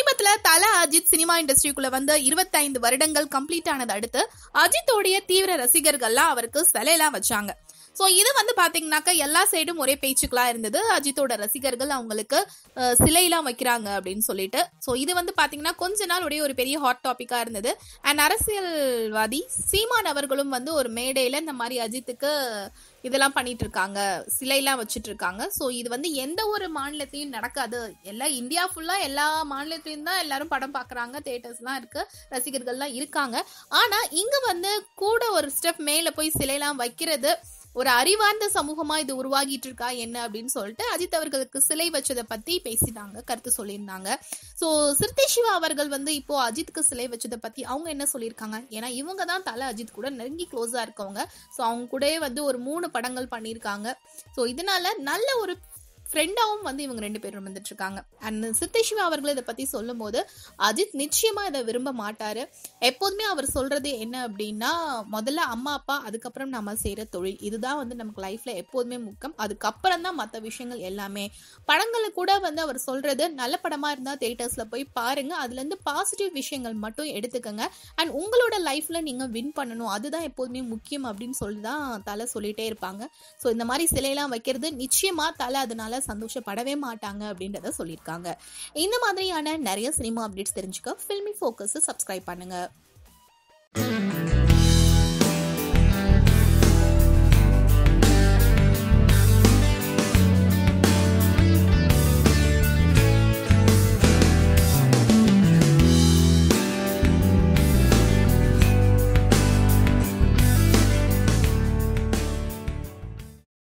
சமீபத்துல தல அஜித் சினிமா இண்டஸ்ட்ரிக்குள்ள வந்து 25 வருடங்கள் கம்ப்ளீட் ஆனது அடுத்து அஜித்தோடைய தீவிர ரசிகர்கள்லாம் அவருக்கு சிலையெல்லாம் வச்சாங்க. சோ இது வந்து பாத்தீங்கன்னாக்கா எல்லா சைடும் ஒரே பேச்சுக்களா இருந்தது. அஜித்தோட ரசிகர்கள் அவங்களுக்கு சிலையெல்லாம் வைக்கிறாங்க அப்படின்னு சொல்லிட்டு. சோ இது வந்து பாத்தீங்கன்னா கொஞ்ச நாள் ஒரு பெரிய ஹாட் டாபிக்கா இருந்தது. அண்ட் அரசியல்வாதி சீமான் அவர்களும் வந்து ஒரு மேடையில இந்த மாதிரி அஜித்துக்கு இதெல்லாம் பண்ணிட்டு இருக்காங்க, சிலையெல்லாம் வச்சுட்டு இருக்காங்க. சோ இது வந்து எந்த ஒரு மாநிலத்திலையும் நடக்காது. எல்லாம் இந்தியா ஃபுல்லா எல்லா மாநிலத்திலையும் தான் எல்லாரும் படம் பாக்குறாங்க, தியேட்டர்ஸ் எல்லாம் இருக்கு, ரசிகர்கள்லாம் இருக்காங்க. ஆனா இங்க வந்து கூட ஒரு ஸ்டெப் மேல போய் சிலையெல்லாம் வைக்கிறது ஒரு அறிவார்ந்த சமூகமா இது உருவாகிட்டு இருக்கா என்ன அப்படின்னு சொல்லிட்டு அஜித் அவர்களுக்கு சிலை வச்சதை பத்தி பேசினாங்க, கருத்து சொல்லியிருந்தாங்க. சோ சிறுத்தை சிவா அவர்கள் வந்து இப்போ அஜித்துக்கு சிலை வச்சதை பத்தி அவங்க என்ன சொல்லியிருக்காங்க, ஏன்னா இவங்க தான் தல அஜித் கூட நெருங்கி க்ளோஸா இருக்கவங்க. சோ அவங்க கூட வந்து ஒரு 3 படங்கள் பண்ணியிருக்காங்க. சோ இதனால நல்ல ஒரு ஃப்ரெண்டாவும் வந்து இவங்க 2 பேரும் வந்துட்டு இருக்காங்க. அண்ட் சிறுத்தை சிவா அவர்கள் இதை பத்தி சொல்லும் போது அஜித் நிச்சயமா இதை விரும்ப மாட்டாரு. எப்போதுமே அவர் சொல்றது என்ன அப்படின்னா, முதல்ல அம்மா அப்பா, அதுக்கப்புறம் நம்ம செய்யற தொழில், இதுதான் வந்து நமக்கு லைஃப்ல எப்போதுமே முக்கியம், அதுக்கப்புறம் தான் மற்ற விஷயங்கள் எல்லாமே. படங்களை கூட வந்து அவர் சொல்றது, நல்ல படமா இருந்தா தியேட்டர்ஸ்ல போய் பாருங்க, அதுல இருந்து பாசிட்டிவ் விஷயங்கள் மட்டும் எடுத்துக்கங்க, அண்ட் உங்களோட லைஃப்ல நீங்க வின் பண்ணணும், அதுதான் எப்போதுமே முக்கியம் அப்படின்னு சொல்லிதான் தலை சொல்லிட்டே இருப்பாங்க. ஸோ இந்த மாதிரி சிலையெல்லாம் வைக்கிறது நிச்சயமா தலை அதனால சந்தோஷப்படவே மாட்டாங்க அப்படின்றத சொல்லியிருக்காங்க. இந்த மாதிரியான நிறைய சினிமா அப்டேட்ஸ் தெரிஞ்சுக்க ஃபில்மி ஃபோக்கஸ் சப்ஸ்கிரைப் பண்ணுங்க.